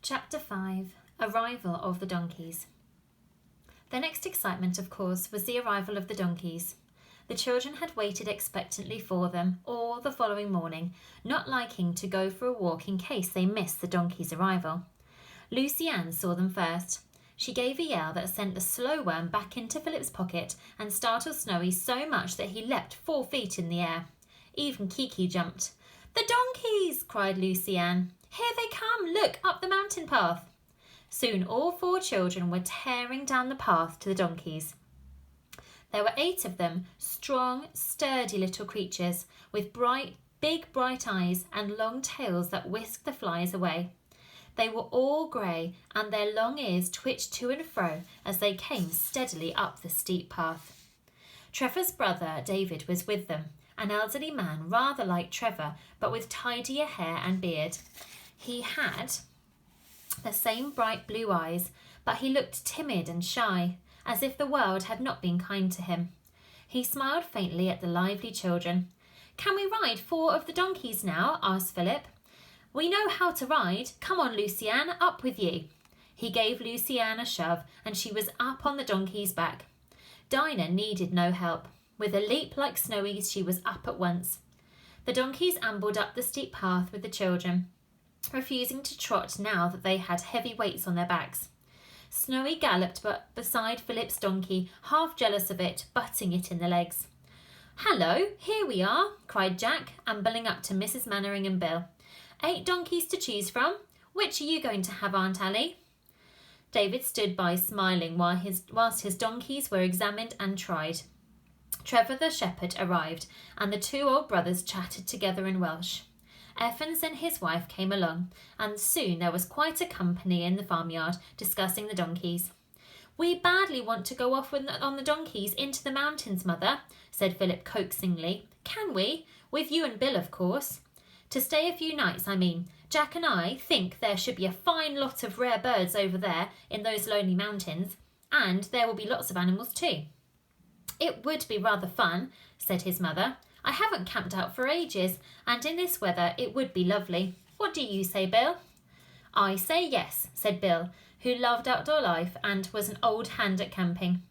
Chapter 5. Arrival of the donkeys. The next excitement, of course, was the arrival of the donkeys. The children had waited expectantly for them all the following morning, not liking to go for a walk in case they missed the donkeys' arrival. Lucy Ann saw them first. She gave a yell that sent the slow worm back into Philip's pocket and startled Snowy so much that he leapt 4 feet in the air. Even Kiki jumped. "The donkeys!" cried Lucy Ann. "Here they come! Look, up the mountain path!" Soon all 4 children were tearing down the path to the donkeys. There were 8 of them, strong, sturdy little creatures, with big bright eyes and long tails that whisked the flies away. They were all grey, and their long ears twitched to and fro as they came steadily up the steep path. Trevor's brother, David, was with them, an elderly man rather like Trevor, but with tidier hair and beard. He had the same bright blue eyes, but he looked timid and shy, as if the world had not been kind to him. He smiled faintly at the lively children. "Can we ride 4 of the donkeys now?" asked Philip. "We know how to ride. Come on, Lucy Ann, up with you." He gave Lucy Ann a shove, and she was up on the donkey's back. Dinah needed no help. With a leap like Snowy's, she was up at once. The donkeys ambled up the steep path with the children, refusing to trot now that they had heavy weights on their backs. Snowy galloped beside Philip's donkey, half jealous of it, butting it in the legs. "Hello, here we are," cried Jack, ambling up to Mrs. Mannering and Bill. 8 donkeys to choose from. Which are you going to have, Aunt Allie?" David stood by smiling whilst his donkeys were examined and tried. Trevor the shepherd arrived, and the 2 old brothers chatted together in Welsh. Evans and his wife came along, and soon there was quite a company in the farmyard discussing the donkeys. "We badly want to go off on the donkeys into the mountains, Mother," said Philip coaxingly. "Can we? With you and Bill, of course." "To stay a few nights, I mean. Jack and I think there should be a fine lot of rare birds over there in those lonely mountains, and there will be lots of animals too." "It would be rather fun," said his mother. "I haven't camped out for ages, and in this weather it would be lovely. What do you say, Bill?" "I say yes," said Bill, who loved outdoor life and was an old hand at camping.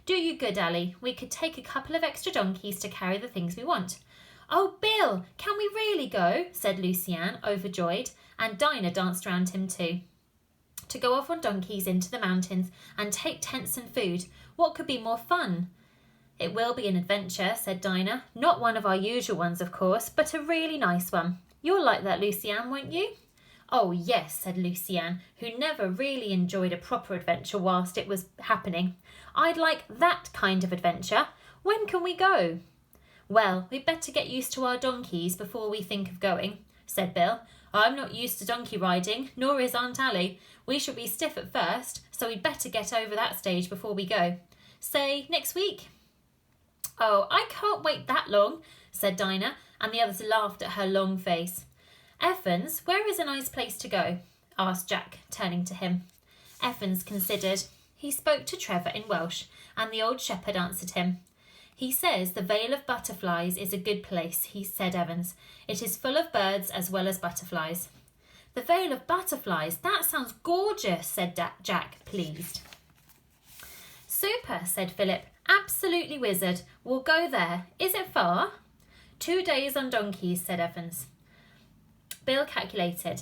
"Do you good, Allie. We could take a couple of extra donkeys to carry the things we want." "Oh, Bill, can we really go?" said Lucy Ann, overjoyed, and Dinah danced round him too. To go off on donkeys into the mountains and take tents and food, what could be more fun? "It will be an adventure," said Dinah. "Not one of our usual ones, of course, but a really nice one. You'll like that, Lucy Ann, won't you?" "Oh, yes," said Lucy Ann, who never really enjoyed a proper adventure whilst it was happening. "I'd like that kind of adventure. When can we go?" "Well, we'd better get used to our donkeys before we think of going," said Bill. "I'm not used to donkey riding, nor is Aunt Allie. We shall be stiff at first, so we'd better get over that stage before we go. Say, next week?" "Oh, I can't wait that long," said Dinah, and the others laughed at her long face. "Evans, where is a nice place to go?" asked Jack, turning to him. Evans considered. He spoke to Trevor in Welsh, and the old shepherd answered him. "He says the Vale of Butterflies is a good place," said Evans. "It is full of birds as well as butterflies." "The Vale of Butterflies, that sounds gorgeous," said Jack, pleased. "Super," said Philip. "Absolutely wizard. We'll go there. Is it far?" 2 days on donkeys, said Evans. Bill calculated.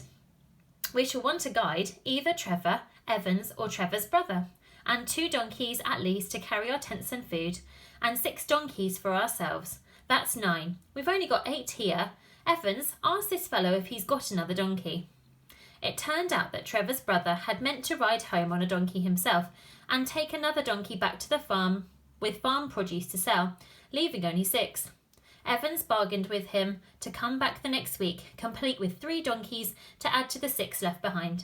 "We shall want a guide, either Trevor, Evans or Trevor's brother, and 2 donkeys at least to carry our tents and food, and 6 donkeys for ourselves. That's 9. We've only got 8 here. Evans, ask this fellow if he's got another donkey." It turned out that Trevor's brother had meant to ride home on a donkey himself and take another donkey back to the farm with farm produce to sell, leaving only 6. Evans bargained with him to come back the next week, complete with 3 donkeys to add to the 6 left behind.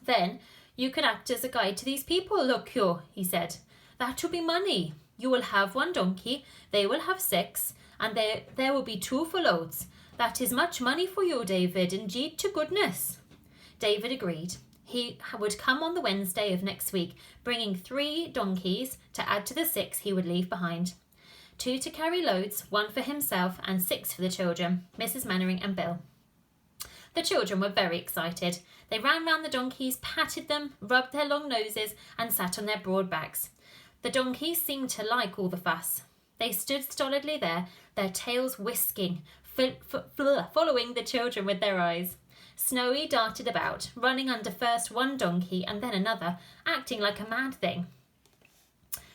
"Then you can act as a guide to these people, look you," he said. "That will be money. You will have 1 donkey, they will have 6, and there will be 2 for loads. That is much money for you, David, indeed to goodness." David agreed. He would come on the Wednesday of next week, bringing 3 donkeys to add to the 6 he would leave behind. 2 to carry loads, 1 for himself and 6 for the children, Mrs. Mannering and Bill. The children were very excited. They ran round the donkeys, patted them, rubbed their long noses, and sat on their broad backs. The donkeys seemed to like all the fuss. They stood stolidly there, their tails whisking, following the children with their eyes. Snowy darted about, running under first one donkey and then another, acting like a mad thing.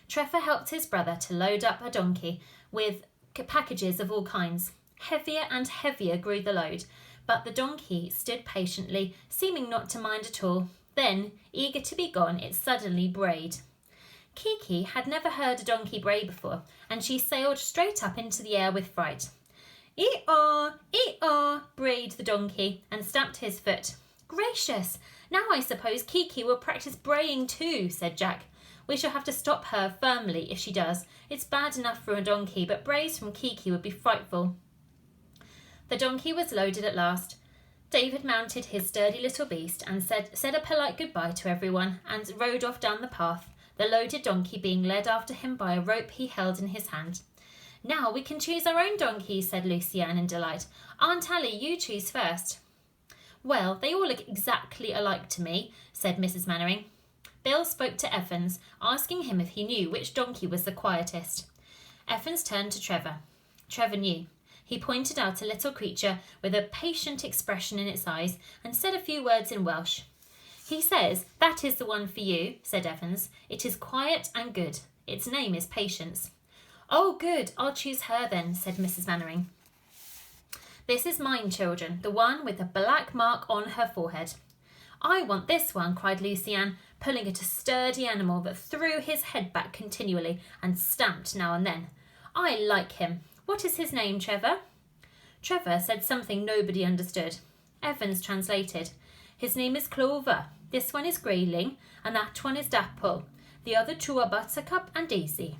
Trevor helped his brother to load up a donkey with packages of all kinds. Heavier and heavier grew the load, but the donkey stood patiently, seeming not to mind at all. Then, eager to be gone, it suddenly brayed. Kiki had never heard a donkey bray before, and she sailed straight up into the air with fright. "Ee-aw, ee-aw," brayed the donkey, and stamped his foot. "Gracious! Now I suppose Kiki will practice braying too," said Jack. "We shall have to stop her firmly if she does. It's bad enough for a donkey, but brays from Kiki would be frightful." The donkey was loaded at last. David mounted his sturdy little beast and said a polite goodbye to everyone and rode off down the path, the loaded donkey being led after him by a rope he held in his hand. "Now we can choose our own donkeys," said Lucy-Anne in delight. "Aunt Ally, you choose first." "Well, they all look exactly alike to me," said Mrs. Mannering. Bill spoke to Evans, asking him if he knew which donkey was the quietest. Evans turned to Trevor. Trevor knew. He pointed out a little creature with a patient expression in its eyes and said a few words in Welsh. "He says, 'That is the one for you,'" said Evans. "It is quiet and good. Its name is Patience." "Oh, good. I'll choose her then," said Mrs. Mannering. "This is mine, children, the one with the black mark on her forehead." "I want this one," cried Lucy-Anne, pulling at a sturdy animal that threw his head back continually and stamped now and then. "I like him. What is his name, Trevor?" Trevor said something nobody understood. Evans translated. "His name is Clover. This one is Grayling, and that one is Dapple. The other two are Buttercup and Daisy."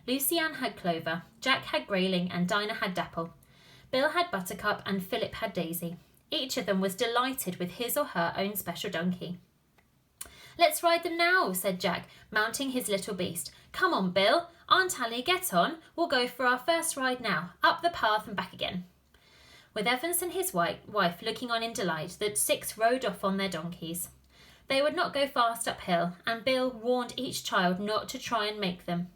Lucy-Anne had Clover, Jack had Grayling, and Dinah had Dapple. Bill had Buttercup, and Philip had Daisy. Each of them was delighted with his or her own special donkey. "Let's ride them now," said Jack, mounting his little beast. "Come on, Bill. Aunt Ally, get on. We'll go for our first ride now, up the path and back again." With Evans and his wife looking on in delight, the six rode off on their donkeys. They would not go fast uphill, and Bill warned each child not to try and make them.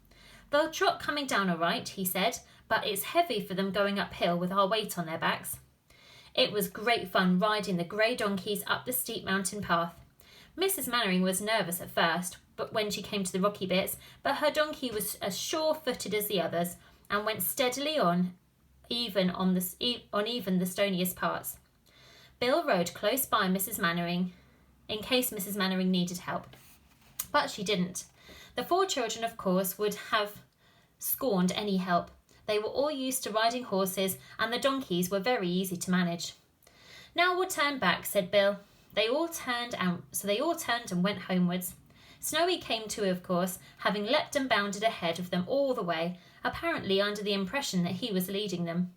"They'll trot coming down all right," he said, "but it's heavy for them going uphill with our weight on their backs." It was great fun riding the grey donkeys up the steep mountain path. Mrs. Mannering was nervous at first, but when she came to the rocky bits, but her donkey was as sure-footed as the others and went steadily on, even on the stoniest parts. Bill rode close by Mrs. Mannering in case Mrs. Mannering needed help, but she didn't. The four children, of course, would have scorned any help. They were all used to riding horses, and the donkeys were very easy to manage. "Now we'll turn back," said Bill. They all turned and went homewards. Snowy came too, of course, having leapt and bounded ahead of them all the way, apparently under the impression that he was leading them.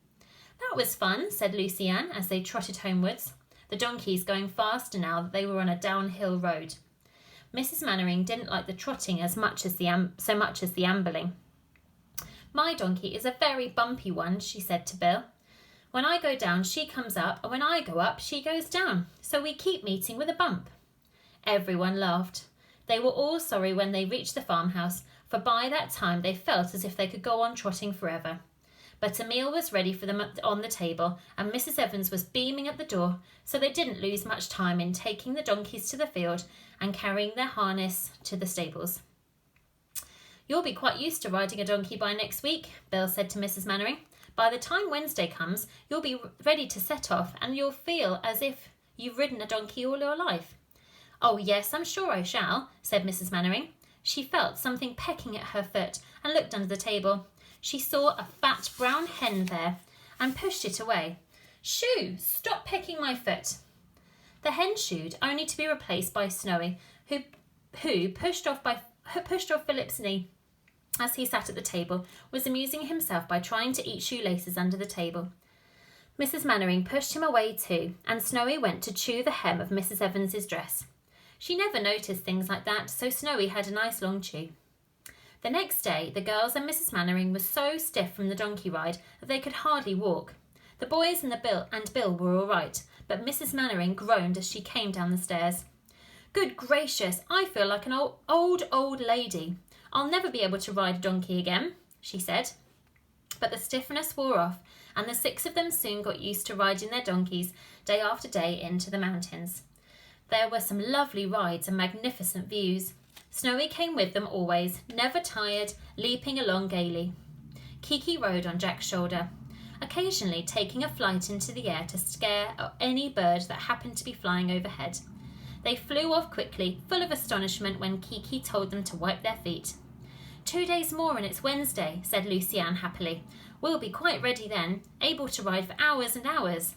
"That was fun," said Lucy-Anne as they trotted homewards, the donkeys going faster now that they were on a downhill road. Mrs. Mannering didn't like the trotting so much as the ambling. "My donkey is a very bumpy one," she said to Bill. "When I go down, she comes up, and when I go up, she goes down, so we keep meeting with a bump." Everyone laughed. They were all sorry when they reached the farmhouse, for by that time they felt as if they could go on trotting forever. But a meal was ready for them on the table, and Mrs. Evans was beaming at the door, so they didn't lose much time in taking the donkeys to the field and carrying their harness to the stables. "You'll be quite used to riding a donkey by next week," Bill said to Mrs. Mannering. "By the time Wednesday comes, you'll be ready to set off, and you'll feel as if you've ridden a donkey all your life." "Oh, yes, I'm sure I shall," said Mrs. Mannering. She felt something pecking at her foot and looked under the table. She saw a fat brown hen there and pushed it away. "Shoo! Stop pecking my foot." The hen shooed, only to be replaced by Snowy, who pushed off Philip's knee as he sat at the table, was amusing himself by trying to eat shoelaces under the table. Mrs. Mannering pushed him away too, and Snowy went to chew the hem of Mrs. Evans's dress. She never noticed things like that, so Snowy had a nice long chew. The next day, the girls and Mrs. Mannering were so stiff from the donkey ride that they could hardly walk. The boys and Bill were all right, but Mrs. Mannering groaned as she came down the stairs. Good gracious, I feel like an old lady. I'll never be able to ride a donkey again, she said. But the stiffness wore off, and the 6 of them soon got used to riding their donkeys day after day into the mountains. There were some lovely rides and magnificent views. Snowy came with them always, never tired, leaping along gaily. Kiki rode on Jack's shoulder, occasionally taking a flight into the air to scare any bird that happened to be flying overhead. They flew off quickly, full of astonishment when Kiki told them to wipe their feet. 2 days more and it's Wednesday, said Lucy Ann happily. We'll be quite ready then, able to ride for hours and hours.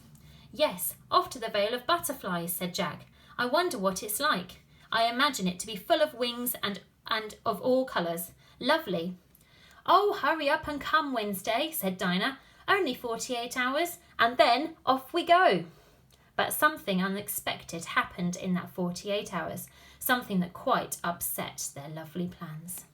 Yes, off to the Vale of Butterflies, said Jack. I wonder what it's like. I imagine it to be full of wings and of all colours. Lovely. Oh, hurry up and come, Wednesday, said Dinah. Only 48 hours, and then off we go. But something unexpected happened in that 48 hours, something that quite upset their lovely plans.